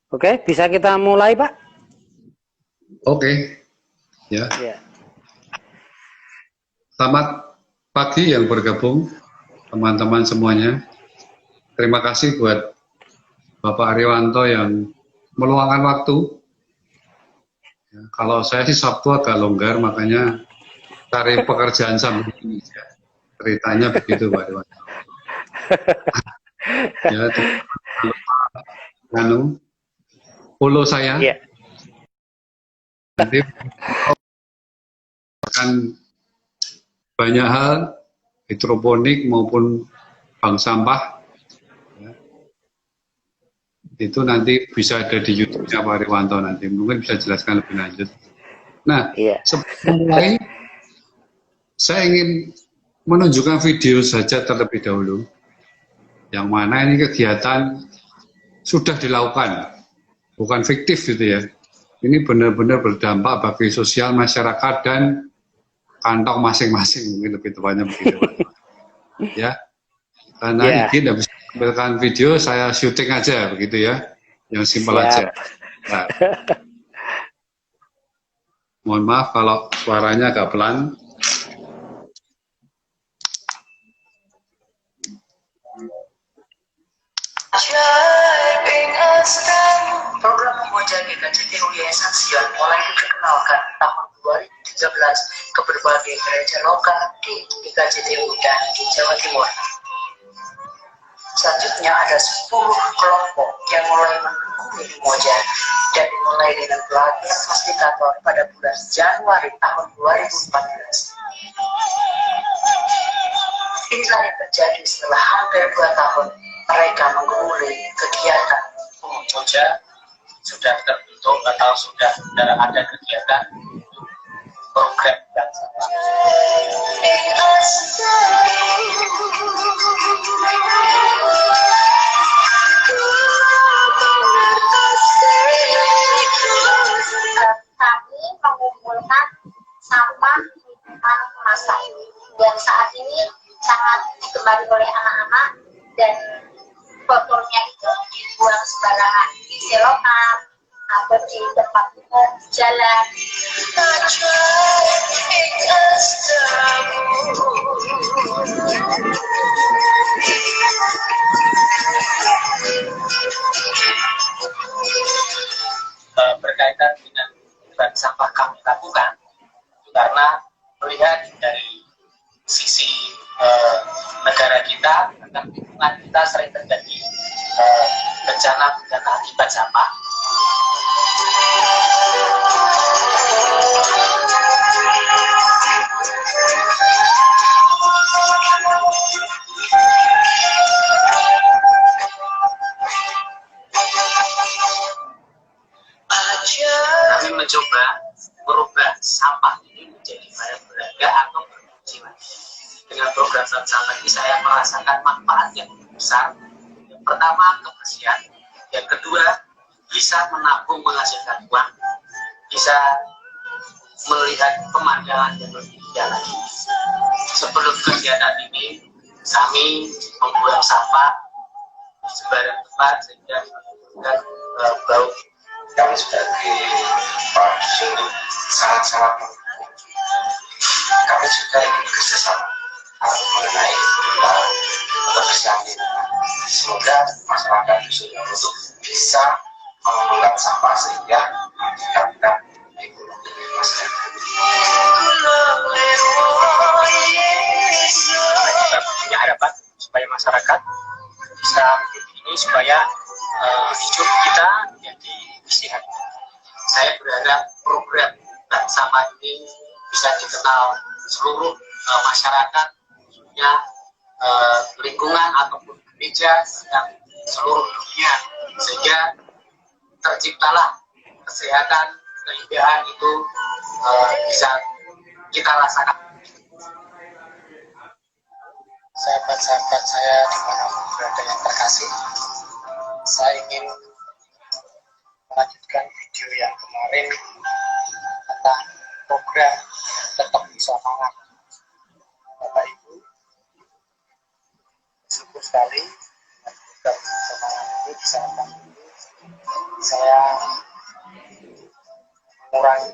Oke, bisa kita mulai, Pak? Oke, ya. Ya. Selamat pagi yang bergabung, teman-teman semuanya. Terima kasih buat Bapak Ariwanto yang meluangkan waktu. Ya, kalau saya sih Sabtu agak longgar, makanya cari pekerjaan sambil ini. Ya. Ceritanya begitu, Pak Ariwanto. Ya, jangan lupa follow saya. Ya. Nanti akan banyak hal hidroponik maupun bank sampah. Ya. Itu nanti bisa ada di YouTube-nya Pak Ariwanto nanti. Mungkin bisa jelaskan lebih lanjut. Nah, Iya. sebelum mulai, saya ingin menunjukkan video saja terlebih dahulu. Yang mana ini kegiatan sudah dilakukan, bukan fiktif gitu ya. Ini benar-benar berdampak bagi sosial masyarakat dan kantong masing-masing, mungkin lebih tepatnya begitu, Pak. Ya, karena Ya. izin tidak bisa menampilkan video, saya syuting aja begitu ya, yang simpel Siap. aja. Nah, mohon maaf kalau suaranya agak pelan. Program Memoja GKJTU Yayasan Sion mulai diperkenalkan tahun 2013 ke berbagai gereja lokal di GKJTU dan di Jawa Timur. Selanjutnya ada 10 kelompok yang mulai mendukung Memoja dan dimulai dengan pelatihan fasilitator pada bulan Januari tahun 2014. Inilah yang terjadi setelah hampir 2 tahun mereka menggumuli kegiatan Memoja sudah terbentuk atau sudah ada kegiatan program dan kami mengumpulkan sampah minuman kemasan yang saat ini sangat digemari oleh anak-anak dan botolnya itu dibuang sembarangan di selokan atau di tempat umum di jalan. Berkaitan dengan bank sampah kami lakukan karena melihat dari sisi negara kita tentang lingkungan kita sering terjadi bencana akibat sampah. Kami mencoba merubah sampah ini menjadi barang berharga atau berfungsi. Dengan program sampah ini saya merasakan manfaat yang besar. Yang pertama, kebersihan. Yang kedua, bisa menabung menghasilkan uang. Bisa melihat pemandangan yang lebih indah lagi. Sebelum kegiatan ini, kami membuang sampah di sembarang tempat sehingga menimbulkan bau. Kami sebagai Pak Sulu sangat-sangat mendukung. Kami juga ingin kerjasama mengenai kebersihan lingkungan. Semoga masyarakat Dusun untuk bisa mengelola sampah sehingga kita ekonomi masyarakat. Kita punya harapan supaya masyarakat bisa mengikuti ini supaya hidup kita menjadi sehat. Saya berharap program bank sampah ini bisa dikenal seluruh masyarakat, khususnya lingkungan ataupun gereja dan seluruh dunia, sehingga terciptalah kesehatan, keindahan itu bisa kita rasakan. Sahabat-sahabat saya dimanapun berada yang terkasih, saya ingin melanjutkan video yang kemarin tentang program tetap bisa semangat. Bapak Ibu, bersyukur sekali dengan program semangat ini bisa membantu saya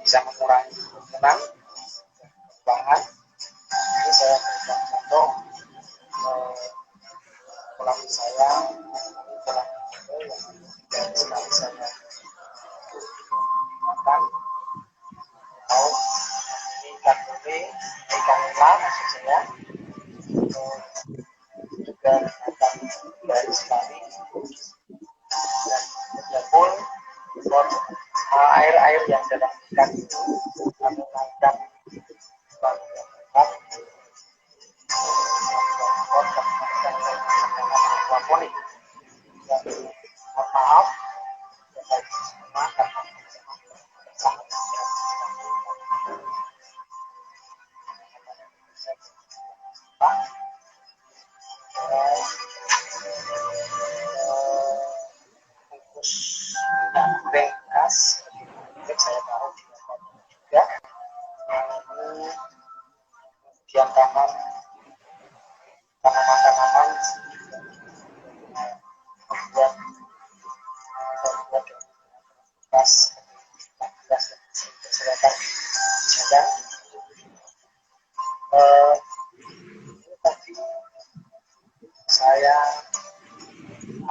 bisa mengurangi kerumunan bahan. Ini saya berikan contoh pola saya, pola yang sekali saya makan atau ini ikan lele, ikan nila maksud saya, juga makan dari sekali dan berkumpul air yang dalam ikan itu menggunakan bahan yang lengkap aquaponik. Dan maaf semua karena sangat bungkus goreng bekas saya taruh di juga. Kemudian tanaman membuat bekas kesehatan jalan. Ini tadi saya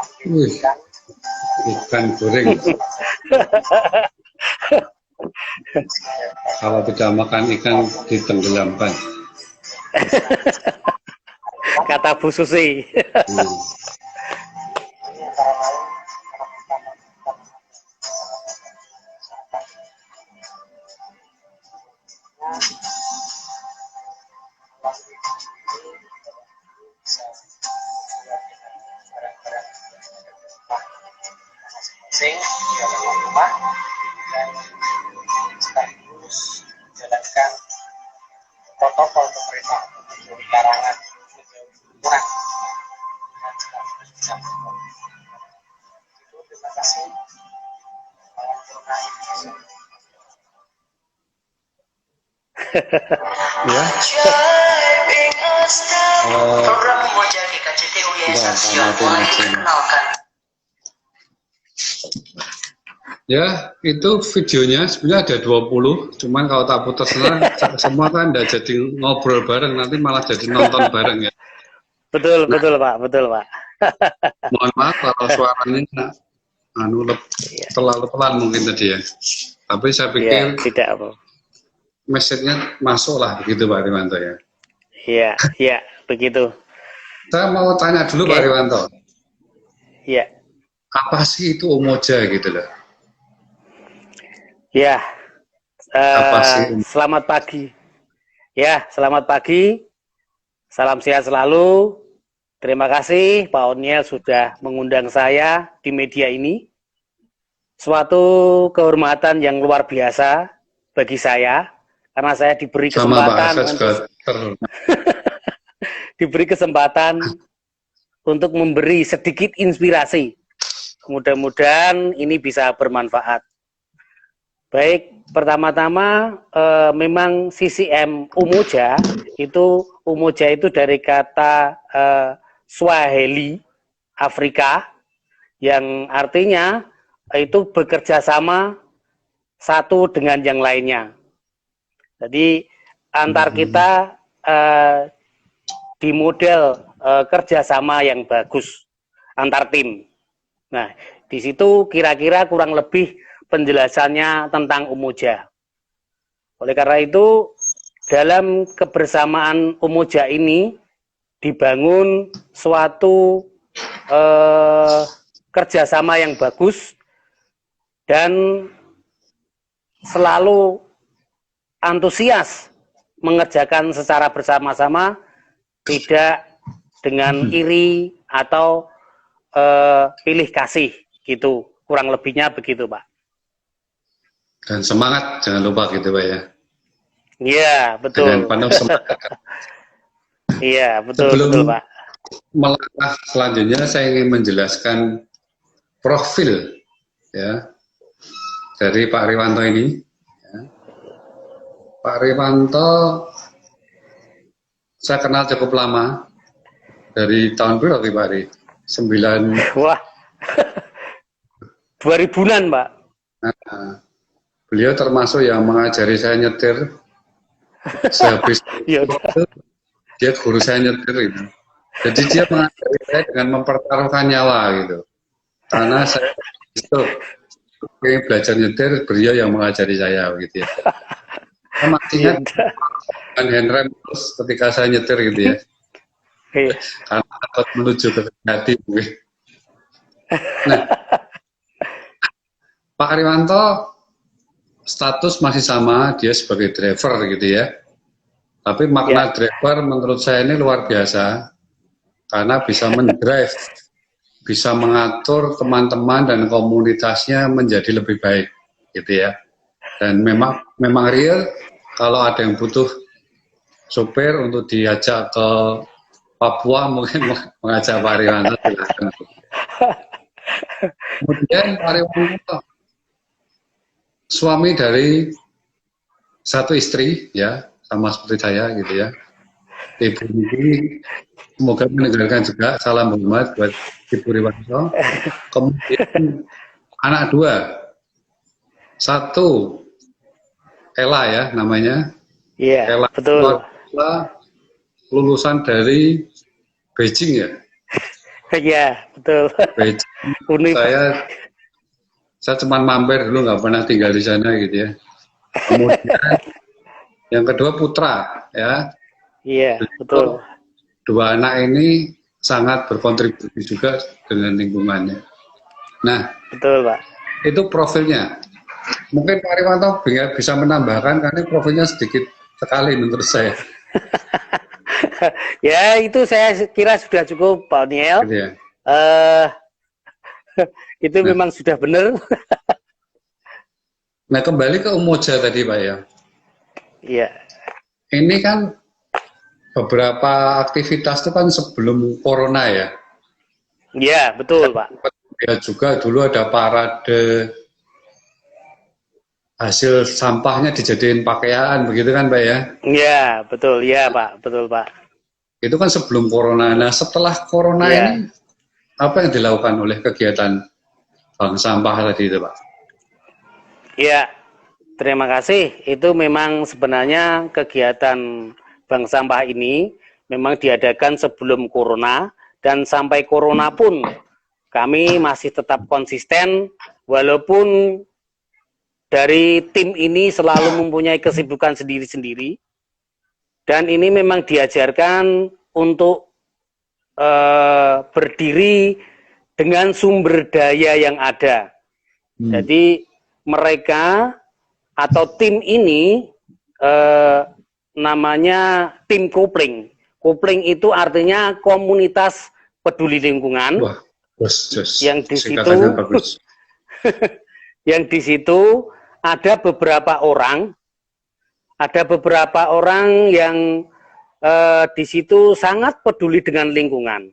ambil ikan goreng. Kalau tidak makan ikan ditenggelamkan. Kata Bu Susi. Masing-masing di halaman rumah dan sekaligus menjalankan protokol pemerintah dari larangan kurang dan sekaligus bisa itu. Terima kasih. Ya. Program Umoja GKJT Yayasan Sion mulai diperkenalkan. Ya, itu videonya sebenarnya ada 20, cuman kalau tak putar semua kan tidak jadi ngobrol bareng, nanti malah jadi nonton bareng ya. Betul Pak, betul Pak. Mohon maaf kalau suaranya terlalu pelan mungkin tadi ya. Tapi saya pikir tidak apa. message-nya masuk lah begitu Pak Riwanto ya. Iya, begitu. Saya mau tanya dulu Pak Riwanto. Iya. Apa sih itu Umoja gitu loh? Ya, selamat pagi. Ya, selamat pagi. Salam sehat selalu. Terima kasih Pak Oniel sudah mengundang saya di media ini. Suatu kehormatan yang luar biasa bagi saya, karena saya diberi kesempatan diberi kesempatan untuk memberi sedikit inspirasi. Mudah-mudahan ini bisa bermanfaat. Baik, pertama-tama memang CCM Umoja itu dari kata Swahili Afrika yang artinya itu bekerja sama satu dengan yang lainnya. Jadi antar kita di model kerjasama yang bagus antar tim. Nah, di situ kira-kira kurang lebih penjelasannya tentang Umoja. Oleh karena itu, dalam kebersamaan Umoja ini dibangun suatu kerjasama yang bagus dan selalu antusias mengerjakan secara bersama-sama, tidak dengan iri atau pilih kasih gitu, kurang lebihnya begitu Pak. Dan semangat jangan lupa gitu Pak ya. Iya betul. Dengan penuh semangat. Iya betul Pak. Melangkah selanjutnya saya ingin menjelaskan profil ya dari Pak Riwanto ini. Ya. Pak Riwanto saya kenal cukup lama, dari tahun berapa Pak Ri? 9. Wah. 2000-an, Pak. Nah, beliau termasuk yang mengajari saya nyetir. Sehabis Ya itu, dia guru saya nyetir itu. Jadi dia mengajari saya dengan mempertaruhkan nyawa gitu. Karena saya itu belajar nyetir, beliau yang mengajari saya gitu ya. Saya masih ingat handrem terus ketika saya nyetir gitu ya. Karena takut menuju ke hati. Nah, Pak Ariwanto status masih sama, dia sebagai driver gitu ya. Tapi makna driver menurut saya ini luar biasa. Karena bisa mendrive, bisa mengatur teman-teman dan komunitasnya menjadi lebih baik gitu ya. Dan memang real kalau ada yang butuh sopir untuk diajak ke Papua mungkin mengajak Pak Ariwanto. Kemudian Pak Ariwanto suami dari satu istri ya, sama seperti saya gitu ya. Ibu ini semoga mendengarkan juga salam hormat buat Ibu Riwanto. Kemudian anak dua, satu Ella ya namanya. Iya, Ella betul. Lulusan dari Beijing ya. Iya, betul. Beijing. Saya cuma mampir dulu, nggak pernah tinggal di sana gitu ya. Kemudian yang kedua putra ya. Iya, betul. Dua anak ini sangat berkontribusi juga dengan lingkungannya. Nah, betul Pak. Itu profilnya. Mungkin Pak Ariwanto bisa menambahkan karena profilnya sedikit sekali menurut saya. Ya itu saya kira sudah cukup Pak Niel. Gitu ya? Itu memang sudah benar. Nah kembali ke Umoja tadi Pak ya. Iya. Ini kan beberapa aktivitas itu kan sebelum corona ya. Iya betul Pak. Ya juga dulu ada parade hasil sampahnya dijadiin pakaian begitu kan Pak ya? Iya betul ya Pak, betul Pak. Itu kan sebelum corona. Nah setelah corona ini apa yang dilakukan oleh kegiatan bank sampah tadi itu Pak? Iya, terima kasih. Itu memang sebenarnya kegiatan bank sampah ini memang diadakan sebelum corona dan sampai corona pun kami masih tetap konsisten walaupun dari tim ini selalu mempunyai kesibukan sendiri-sendiri dan ini memang diajarkan untuk berdiri dengan sumber daya yang ada. Jadi mereka atau tim ini namanya tim kopling. Kopling itu artinya komunitas peduli lingkungan. Wah, yang di situ yang di situ ada beberapa orang yang di situ sangat peduli dengan lingkungan.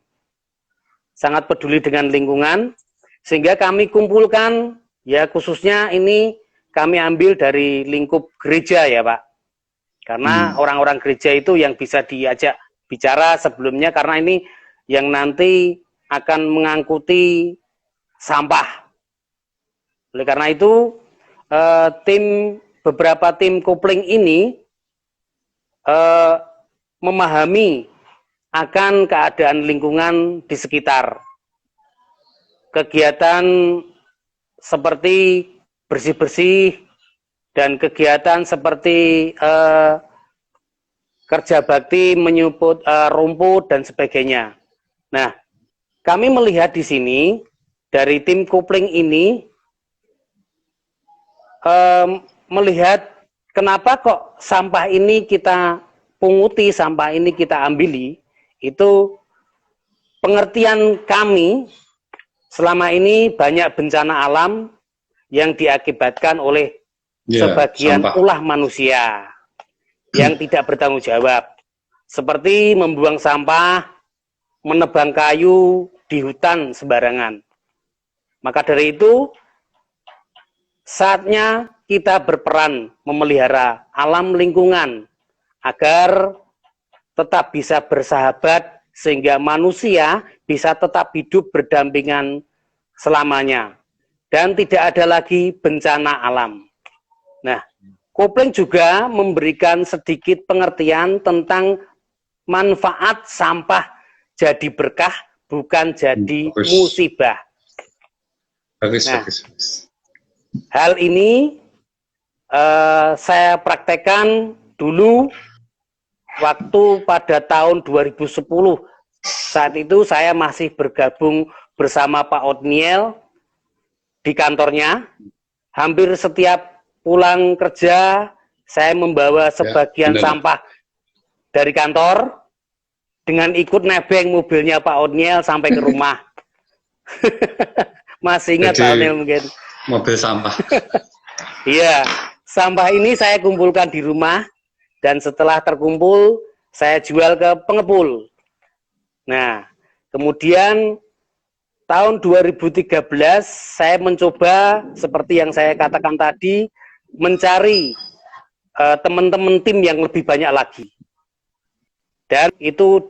Sangat peduli dengan lingkungan sehingga kami kumpulkan ya khususnya ini kami ambil dari lingkup gereja ya Pak. Karena orang-orang gereja itu yang bisa diajak bicara sebelumnya karena ini yang nanti akan mengangkuti sampah. Oleh karena itu beberapa tim kopling ini memahami akan keadaan lingkungan di sekitar. Kegiatan seperti bersih-bersih dan kegiatan seperti kerja bakti menyuput rumput dan sebagainya. Nah, kami melihat di sini dari tim kopling ini melihat kenapa kok sampah ini kita punguti, sampah ini kita ambili, itu pengertian kami selama ini banyak bencana alam yang diakibatkan oleh sebagian ulah manusia yang tidak bertanggung jawab. Seperti membuang sampah, menebang kayu di hutan sembarangan. Maka dari itu, saatnya kita berperan memelihara alam lingkungan agar tetap bisa bersahabat sehingga manusia bisa tetap hidup berdampingan selamanya. dan tidak ada lagi bencana alam. Nah, kopling juga memberikan sedikit pengertian tentang manfaat sampah jadi berkah, bukan jadi musibah. Bagus, Nah, bagus. hal ini saya praktekkan dulu waktu pada tahun 2010. Saat itu saya masih bergabung bersama Pak Otniel di kantornya. Hampir setiap pulang kerja, saya membawa sebagian sampah dari kantor dengan ikut nebeng mobilnya Pak Otniel sampai ke rumah. Masih ingat Pak Otniel mungkin? Mobil sampah. Iya, sampah ini saya kumpulkan di rumah dan setelah terkumpul saya jual ke pengepul. Nah, kemudian tahun 2013 saya mencoba seperti yang saya katakan tadi, mencari teman-teman tim yang lebih banyak lagi. Dan itu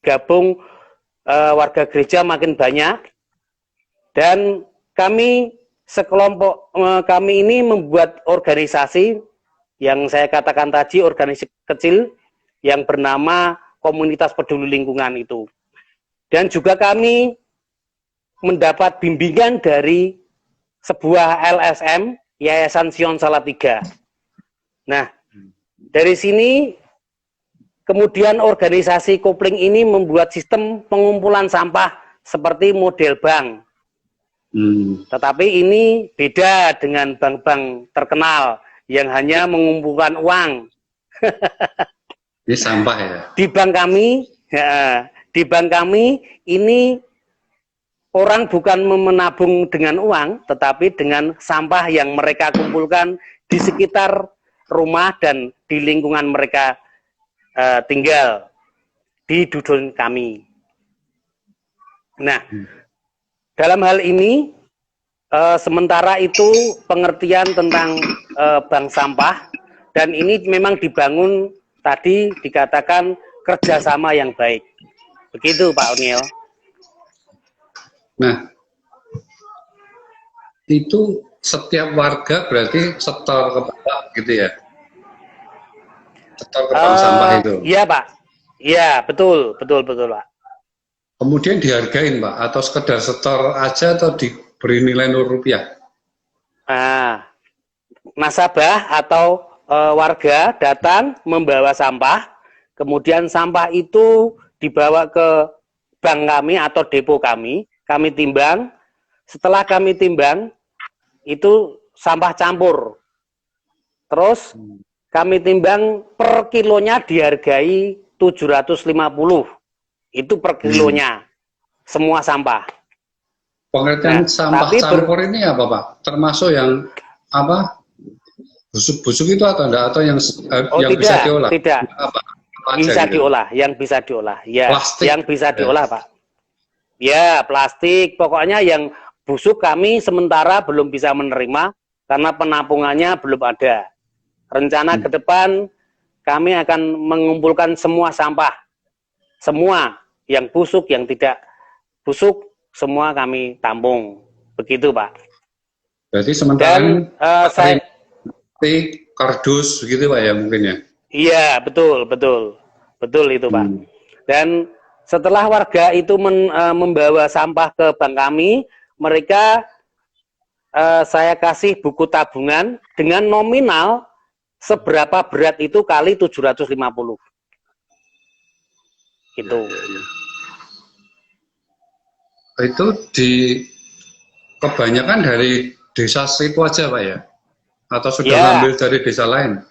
digabung warga gereja makin banyak. Dan kami sekelompok kami ini membuat organisasi yang saya katakan tadi, organisasi kecil yang bernama Komunitas Peduli Lingkungan itu. Dan juga kami mendapat bimbingan dari sebuah LSM, Yayasan Sion Salatiga. Nah, dari sini kemudian organisasi kopling ini membuat sistem pengumpulan sampah seperti model bank. Tetapi ini beda dengan bank-bank terkenal yang hanya mengumpulkan uang. Ini sampah ya? Di bank kami ini orang bukan menabung dengan uang, tetapi dengan sampah yang mereka kumpulkan di sekitar rumah dan di lingkungan mereka tinggal di dusun kami. Nah, dalam hal ini, sementara itu pengertian tentang bank sampah, dan ini memang dibangun tadi dikatakan kerjasama yang baik. Begitu Pak Otniel. Nah, itu setiap warga berarti setor ke Bapak gitu ya? Setor ke bank sampah itu? Iya Pak. Iya, betul Pak. Kemudian dihargain Pak, atau sekedar setor aja atau diberi nilai rupiah? Nah, nasabah atau warga datang membawa sampah, kemudian sampah itu dibawa ke bank kami atau depo kami timbang. Setelah kami timbang, itu sampah campur. Terus kami timbang per kilonya dihargai 750. Itu per kilonya, semua sampah. Pengertian sampah campur ini apa Pak? Termasuk yang apa? Busuk-busuk itu atau enggak? Atau yang tidak, bisa diolah? Tidak, apa bisa gitu? diolah, yang bisa diolah. Ya, plastik, yang bisa diolah Pak. Ya, plastik, pokoknya yang busuk kami sementara belum bisa menerima karena penampungannya belum ada. Rencana ke depan kami akan mengumpulkan semua sampah. Semua yang busuk, yang tidak busuk, semua kami tampung. Begitu Pak. Berarti sementara saya kardus begitu Pak ya mungkin ya? Iya, betul itu Pak. Dan setelah warga itu membawa sampah ke bank kami, mereka saya kasih buku tabungan dengan nominal seberapa berat itu kali 750. Gitu. Itu kebanyakan dari desa situ aja Pak ya? Atau sudah ngambil dari desa lain?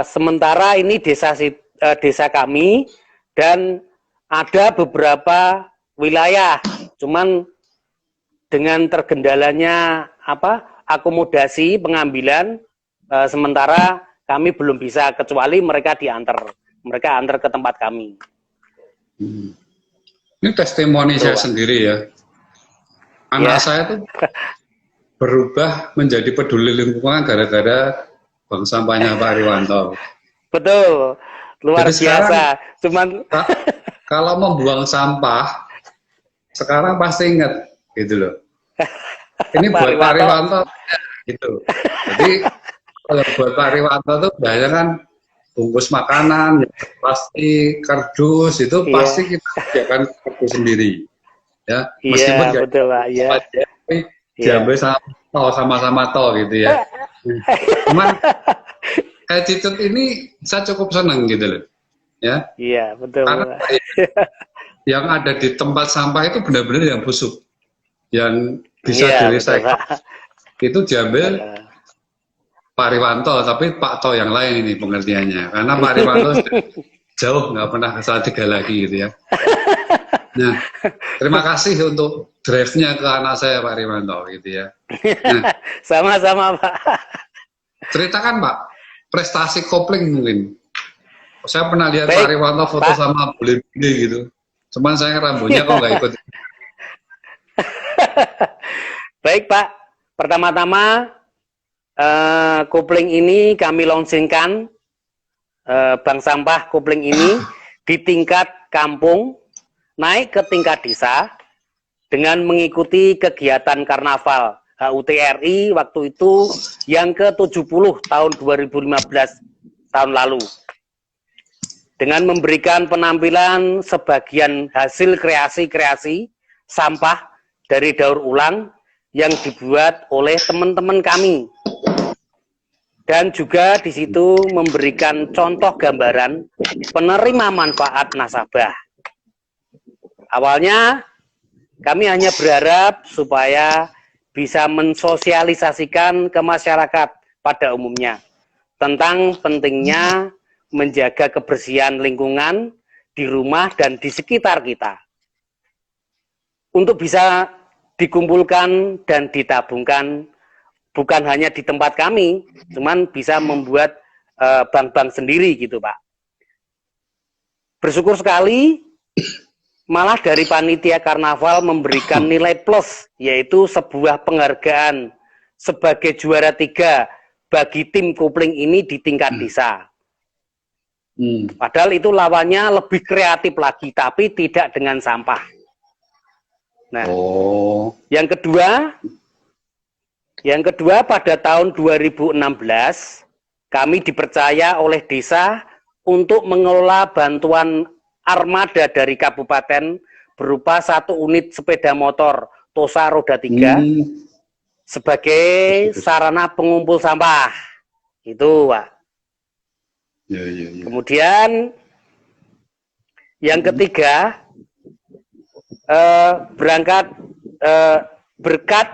Sementara ini desa kami dan ada beberapa wilayah, cuman dengan tergendalanya akomodasi pengambilan, sementara kami belum bisa, kecuali mereka antar ke tempat kami. Ini testimoni saya sendiri ya. Anak saya tuh berubah menjadi peduli lingkungan gara-gara bank sampahnya Pak Ariwanto. Betul, luar biasa. Cuman kalau membuang sampah, sekarang pasti ingat gitu loh. Ini buat Pak Riwanto gitu. Jadi kalau buat Pak Riwanto tuh biasanya kan bungkus makanan, plastik, kardus itu pasti kita sediakan kardus sendiri. Ya, meskipun betul Pak. Tapi diambil sama-sama gitu ya. Cuman attitude ini saya cukup senang gitu loh. Ya. Iya, betul. Karena yang ada di tempat sampah itu benar-benar yang busuk. Yang bisa di-recycle itu diambil Pak Riwanto, tapi Pak To yang lain ini pengertiannya. Karena Pak Riwanto jauh nggak pernah ke Salatiga lagi gitu ya. Nah, terima kasih untuk drive-nya ke anak saya Pak Riwanto gitu ya. Nah, sama-sama Pak. Ceritakan Pak, prestasi kopling mungkin. Saya pernah lihat Pak Riwanto foto sama bule-bule gitu. Cuman saya rambutnya kok nggak ikut. Baik Pak, pertama-tama kopling ini kami launchingkan, bank sampah kopling ini di tingkat kampung, naik ke tingkat desa dengan mengikuti kegiatan karnaval HUT RI waktu itu yang ke-70 tahun 2015 tahun lalu. Dengan memberikan penampilan sebagian hasil kreasi-kreasi sampah dari daur ulang yang dibuat oleh teman-teman kami. Dan juga di situ memberikan contoh gambaran penerima manfaat nasabah. Awalnya kami hanya berharap supaya bisa mensosialisasikan ke masyarakat pada umumnya tentang pentingnya menjaga kebersihan lingkungan di rumah dan di sekitar kita. Untuk bisa dikumpulkan dan ditabungkan bukan hanya di tempat kami, cuman bisa membuat bank-bank sendiri gitu Pak. Bersyukur sekali, malah dari panitia karnaval memberikan nilai plus, yaitu sebuah penghargaan sebagai juara 3 bagi tim kopling ini di tingkat desa. Padahal itu lawannya lebih kreatif lagi, tapi tidak dengan sampah. Nah, yang kedua pada tahun 2016 kami dipercaya oleh desa untuk mengelola bantuan armada dari kabupaten berupa 1 unit sepeda motor Tosa roda 3 sebagai sarana pengumpul sampah. Itu Pak. Ya. Kemudian yang ketiga, berkat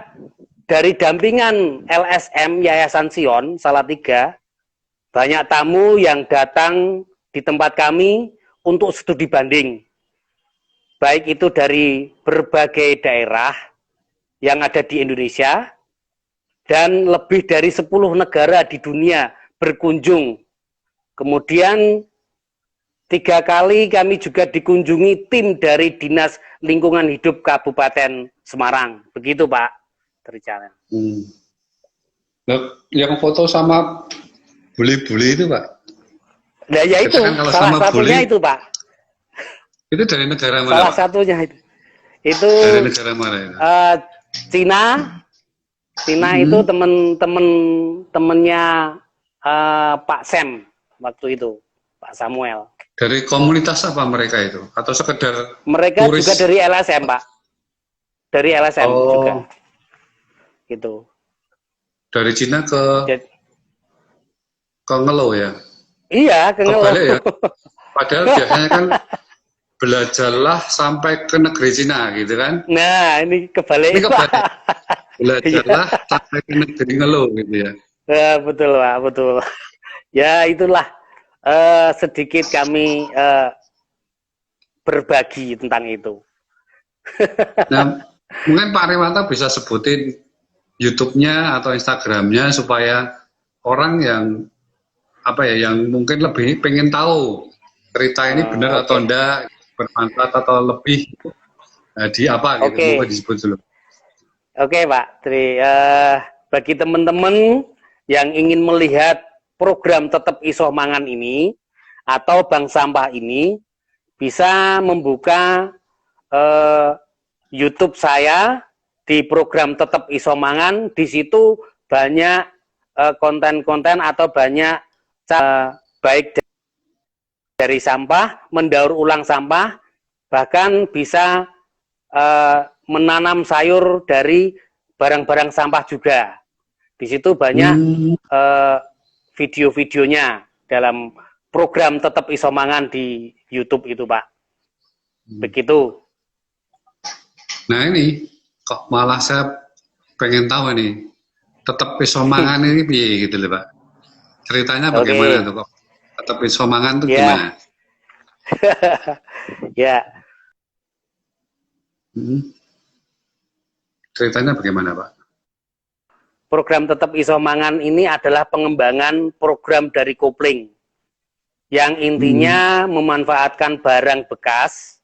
dari dampingan LSM Yayasan Sion Salatiga, banyak tamu yang datang di tempat kami untuk studi banding. Baik itu dari berbagai daerah yang ada di Indonesia dan lebih dari 10 negara di dunia berkunjung. Kemudian 3 kali kami juga dikunjungi tim dari Dinas Lingkungan Hidup Kabupaten Semarang. Begitu Pak ceritanya. Yang foto sama bule-bule itu Pak? Nah ya itu, kan salah satunya itu Pak. Itu dari negara mana Salah Pak? satunya itu. Itu dari negara mana itu? Cina itu temennya Pak Sam waktu itu, Pak Samuel. Dari komunitas apa mereka itu? Atau sekedar mereka turis? Juga dari LSM Pak. Dari LSM juga. Gitu. Dari Cina ke Ngelo ya? Iya, ke Ngelo. Ya? Padahal biasanya kan belajarlah sampai ke negeri Cina gitu kan? Nah, ini kebalik. Ini kebalik. Belajarlah sampai ke negeri Ngelo gitu ya? Ya, betul Pak, betul. Ya itulah sedikit kami berbagi tentang itu. Nah, mungkin Pak Riwanto bisa sebutin YouTube-nya atau Instagram-nya supaya orang yang yang mungkin lebih pengen tahu cerita ini benar atau enggak, bermanfaat atau lebih di apa gitu, mungkin disebut dulu. Oke Pak, bagi teman-teman yang ingin melihat program Tetep Iso Mangan ini atau bank sampah ini, bisa membuka YouTube saya di program Tetep Iso Mangan, di situ banyak konten-konten atau banyak baik dari sampah, mendaur ulang sampah, bahkan bisa menanam sayur dari barang-barang sampah juga. Di situ banyak video-videonya dalam program Tetep Iso Mangan di YouTube itu, Pak. Begitu. Nah ini kok malah saya pengen tahu nih, Tetep Iso Mangan ini piye gitu loh Pak. Ceritanya bagaimana tuh kok? Tetep Iso Mangan tuh gimana? Ya. Ceritanya bagaimana Pak? Program Tetep Iso Mangan ini adalah pengembangan program dari Kopling yang intinya memanfaatkan barang bekas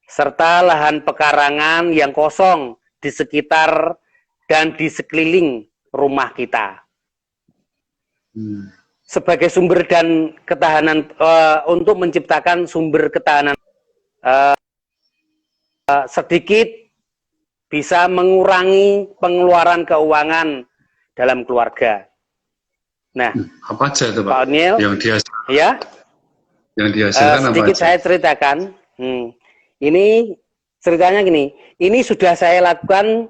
serta lahan pekarangan yang kosong di sekitar dan di sekeliling rumah kita. Sebagai sumber dan ketahanan, untuk menciptakan sumber ketahanan, sedikit bisa mengurangi pengeluaran keuangan dalam keluarga. Nah, apa aja itu Pak? Pak Oniel, yang dihasilkan, ya, yang dihasilkan sedikit apa aja? saya ceritakan. Ini ceritanya gini, ini sudah saya lakukan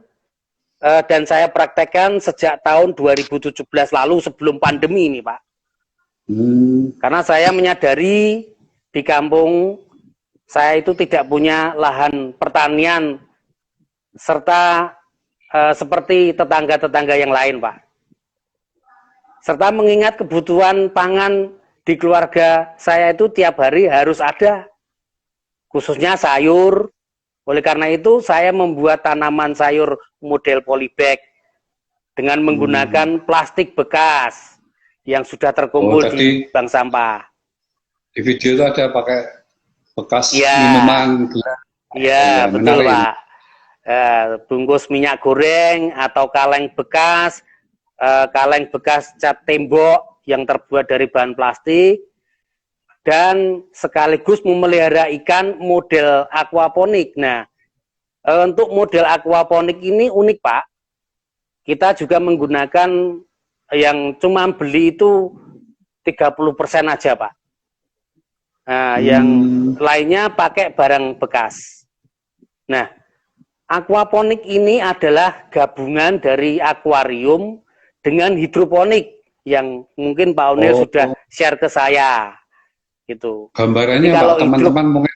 dan saya praktekkan sejak tahun 2017 lalu sebelum pandemi ini, Pak. Karena saya menyadari di kampung saya itu tidak punya lahan pertanian serta seperti tetangga-tetangga yang lain, Pak. Serta mengingat kebutuhan pangan di keluarga saya itu tiap hari harus ada, khususnya sayur. Oleh karena itu saya membuat tanaman sayur model polybag dengan menggunakan plastik bekas yang sudah terkumpul di bank sampah. Di video itu ada pakai bekas minuman. Iya, betul Pak. Bungkus minyak goreng atau kaleng bekas cat tembok yang terbuat dari bahan plastik, dan sekaligus memelihara ikan model aquaponik. Nah, untuk model aquaponik ini unik Pak. Kita juga menggunakan yang cuma beli itu 30% aja Pak. Nah, yang lainnya pakai barang bekas. Nah, aquaponik ini adalah gabungan dari akuarium dengan hidroponik yang mungkin Pak Oniel sudah share ke saya. Gitu. Gambarannya jadi, kalau teman-teman mungkin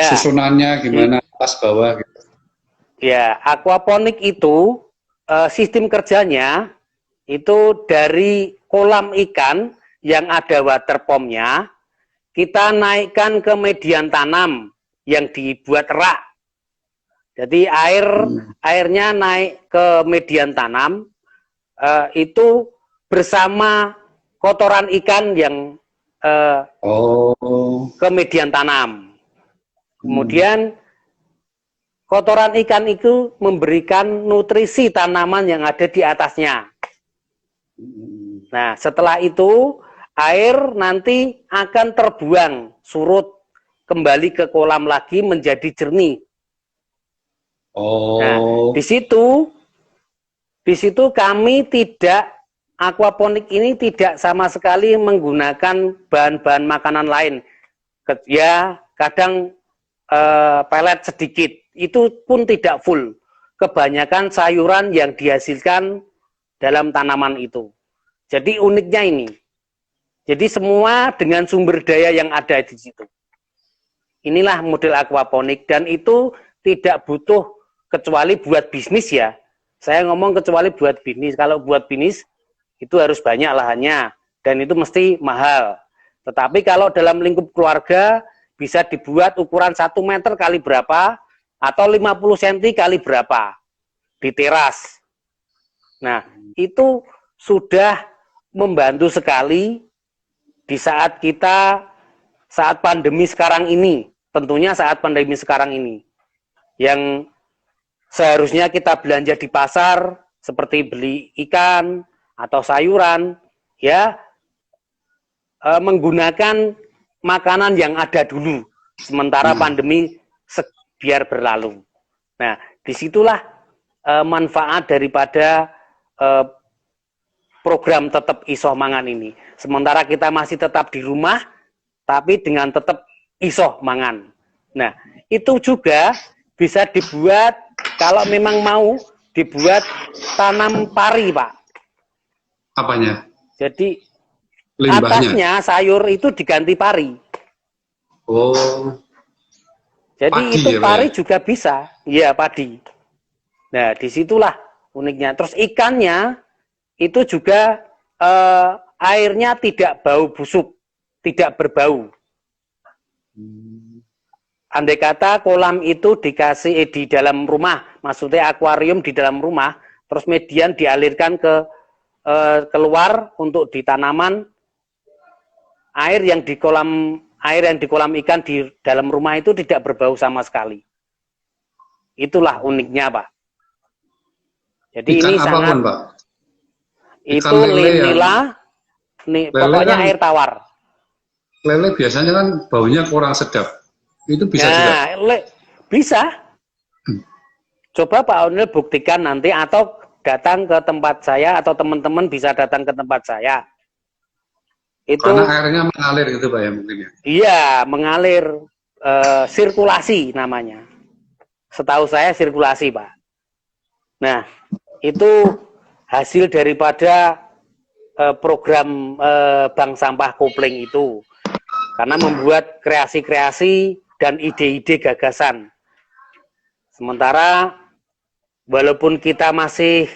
susunannya gimana, atas bawah gitu. Ya, aquaponik itu sistem kerjanya itu dari kolam ikan yang ada water pumpnya, kita naikkan ke median tanam yang dibuat rak. Jadi airnya naik ke median tanam, itu bersama kotoran ikan yang ke median tanam. Kemudian kotoran ikan itu memberikan nutrisi tanaman yang ada di atasnya. Nah, setelah itu air nanti akan terbuang surut kembali ke kolam lagi menjadi jernih. Nah, di situ kami tidak, aquaponik ini tidak sama sekali menggunakan bahan-bahan makanan lain. Ya, kadang pelet sedikit, itu pun tidak full. Kebanyakan sayuran yang dihasilkan dalam tanaman itu. Jadi uniknya ini. Jadi semua dengan sumber daya yang ada di situ. Inilah model aquaponik, dan itu tidak butuh kecuali buat bisnis ya. Saya ngomong kecuali buat bisnis. Kalau buat bisnis itu harus banyak lahannya dan itu mesti mahal. Tetapi kalau dalam lingkup keluarga bisa dibuat ukuran 1 meter kali berapa atau 50 cm kali berapa di teras. Nah, itu sudah membantu sekali di saat pandemi sekarang ini. Tentunya saat pandemi sekarang ini. Yang seharusnya kita belanja di pasar seperti beli ikan atau sayuran, ya menggunakan makanan yang ada dulu sementara pandemi biar berlalu. Nah, disitulah manfaat daripada program tetap iso mangan ini. Sementara kita masih tetap di rumah, tapi dengan tetap iso mangan. Nah, itu juga bisa dibuat, kalau memang mau, dibuat tanam pari, Pak. Apanya? Jadi, Limbahnya? atasnya sayur itu diganti pari. Oh. Jadi Padi itu ya, pari Pak? juga bisa. Iya, padi. Nah, disitulah uniknya. Terus ikannya itu juga airnya tidak bau busuk, tidak berbau. Andai kata kolam itu dikasih di dalam rumah, maksudnya akuarium di dalam rumah, terus kemudian dialirkan ke keluar untuk di tanaman, air yang di kolam ikan di dalam rumah itu tidak berbau sama sekali. Itulah uniknya, Pak. Jadi Ikan ini apapun, sangat, Pak? Ikan itu lele nila, pokoknya kan, air tawar. lele biasanya kan baunya kurang sedap. Itu bisa juga. Bisa. Coba Pak Onil buktikan nanti, atau datang ke tempat saya, atau teman-teman bisa datang ke tempat saya. Itu Karena airnya mengalir gitu, Pak, ya mungkin ya. Iya, mengalir, sirkulasi namanya. Setahu saya sirkulasi, Pak. Nah, itu hasil daripada program Bank Sampah Kopling itu. Karena membuat kreasi-kreasi dan ide-ide gagasan. Sementara walaupun kita masih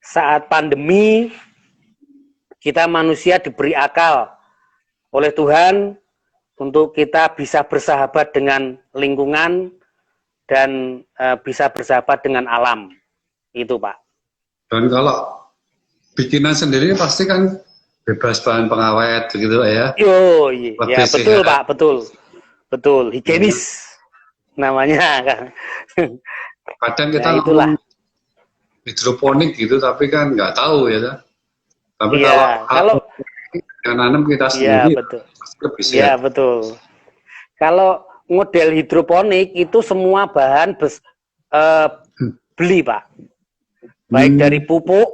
saat pandemi, kita manusia diberi akal oleh Tuhan untuk kita bisa bersahabat dengan lingkungan dan bisa bersahabat dengan alam. Itu, Pak. Dan kalau bikinan sendiri pasti kan bebas bahan pengawet gitu, Pak, ya. Yo, iya, ya, betul, sehat. Pak, betul, higienis namanya kan. Kadang kita Nah, itulah. hidroponik gitu, tapi kan nggak tahu ya. Tapi Iya, kalau nanam kita iya, sendiri, betul. lebih sehat. Iya, betul. Kalau model hidroponik itu semua bahan beli, Pak. Baik dari pupuk,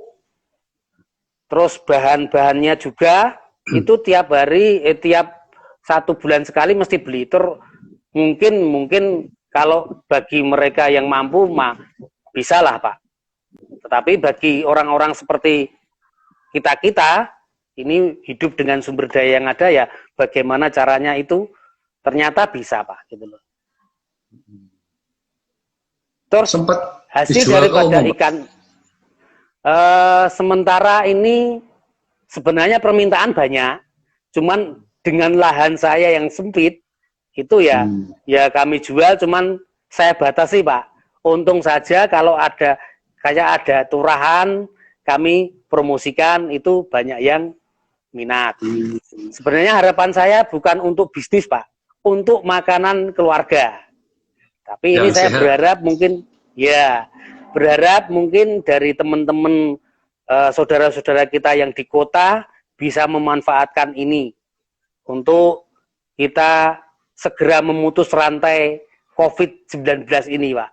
terus bahan-bahannya juga itu tiap hari, tiap 1 bulan sekali mesti beli. Mungkin kalau bagi mereka yang mampu mah bisa lah, Pak. Tetapi bagi orang-orang seperti kita ini hidup dengan sumber daya yang ada, ya bagaimana caranya itu ternyata bisa, Pak, gitu loh. Terus sempat hasil daripada ikan sementara ini sebenarnya permintaan banyak, cuman dengan lahan saya yang sempit itu ya kami jual, cuman saya batasi, Pak. Untung saja kalau ada turahan kami promosikan, itu banyak yang minat. Sebenarnya harapan saya bukan untuk bisnis, Pak, untuk makanan keluarga. Tapi ini saya berharap mungkin dari teman-teman saudara-saudara kita yang di kota bisa memanfaatkan ini untuk kita segera memutus rantai COVID-19 ini, Pak.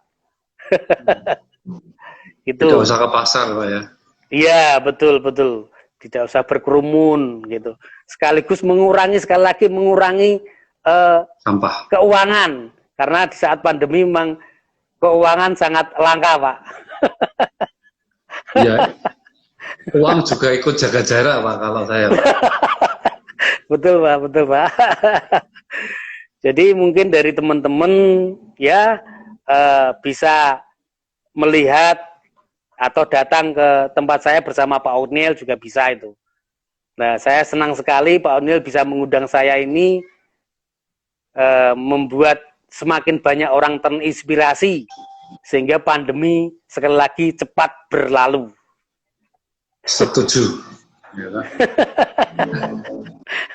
Itu. Tidak usah ke pasar, Pak, ya. Iya, betul. Tidak usah berkerumun gitu. Sekaligus mengurangi sampah, keuangan, karena di saat pandemi memang keuangan sangat langka, Pak. Iya. Uang juga ikut jaga jarak, Pak, kalau saya, Pak. Betul, Pak. Jadi mungkin dari teman-teman ya bisa melihat atau datang ke tempat saya bersama Pak Onil juga bisa itu. Nah, saya senang sekali Pak Onil bisa mengundang saya ini, membuat semakin banyak orang terinspirasi sehingga pandemi sekali lagi cepat berlalu. Setuju. Ya.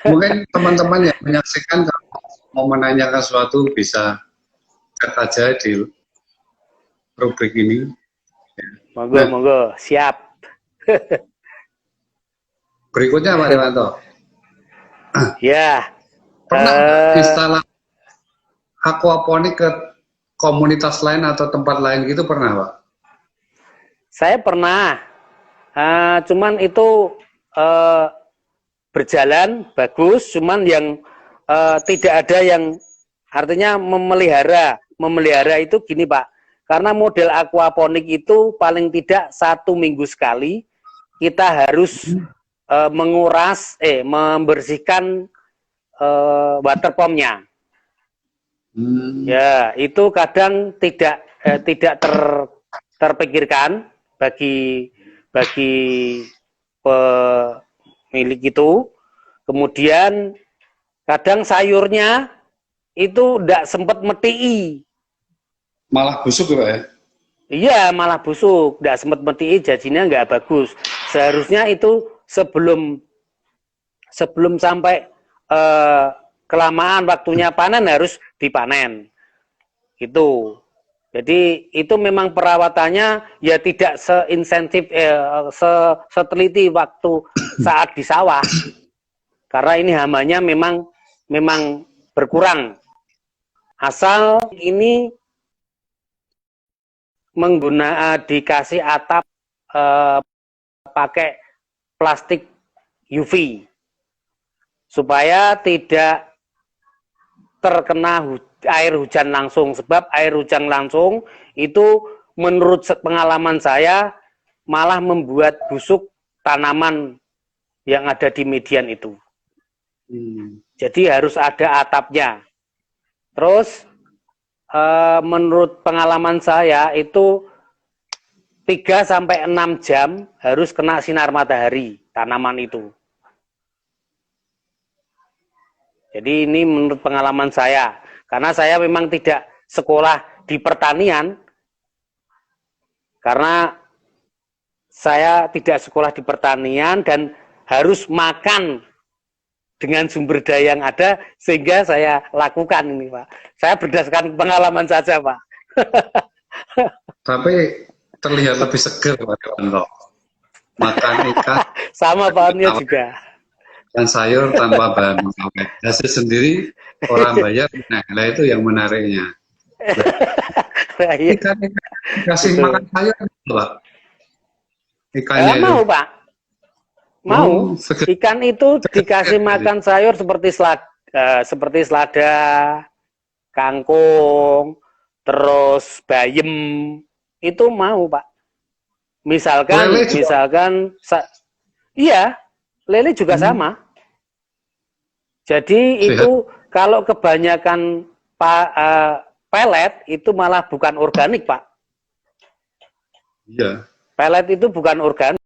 Mungkin teman-teman yang menyaksikan mau menanyakan sesuatu bisa chat aja di rubrik ini. Monggo, siap. Berikutnya Pak Dewanto. Ya. Pernah installasi aquaponik ke komunitas lain atau tempat lain gitu pernah, Pak? Saya pernah, cuman itu berjalan bagus, cuman yang tidak ada yang artinya memelihara itu gini Pak, karena model aquaponik itu paling tidak 1 minggu sekali kita harus membersihkan water pumpnya. Ya, itu kadang tidak terpikirkan bagi pemilik itu. Kemudian kadang sayurnya itu tidak sempat metii. Malah busuk ya, Pak ya? Iya, malah busuk, tidak sempat metii, jadinya nggak bagus. Seharusnya itu sebelum sampai kelamaan waktunya panen harus dipanen. Itu. Jadi itu memang perawatannya ya tidak seinsentif seteliti waktu saat di sawah. Karena ini hamanya memang berkurang. Asal ini dikasih atap pakai plastik UV supaya tidak terkena air hujan langsung, sebab air hujan langsung itu menurut pengalaman saya malah membuat busuk tanaman yang ada di median itu. Jadi harus ada atapnya. Terus menurut pengalaman saya itu 3-6 jam harus kena sinar matahari tanaman itu. Jadi ini menurut pengalaman saya, karena saya memang tidak sekolah di pertanian, karena saya tidak sekolah di pertanian dan harus makan dengan sumber daya yang ada, sehingga saya lakukan ini Pak. Saya berdasarkan pengalaman saja Pak. Tapi terlihat lebih seger Pak Dewanto. Makan ikan. Sama Pak Onil juga. Dan sayur tanpa bahan pengawet. Hasil sendiri orang bayar, nah itu yang menariknya. Ikan kasih makan sayur, Pak. Ikannya mau itu. Pak, mau. Ikan itu dikasih makan sayur seperti selada, kangkung, terus bayem, itu mau Pak. Misalkan, iya, lele juga sama. Jadi itu kalau kebanyakan pelet itu malah bukan organik Pak. Iya. Pelet itu bukan organik.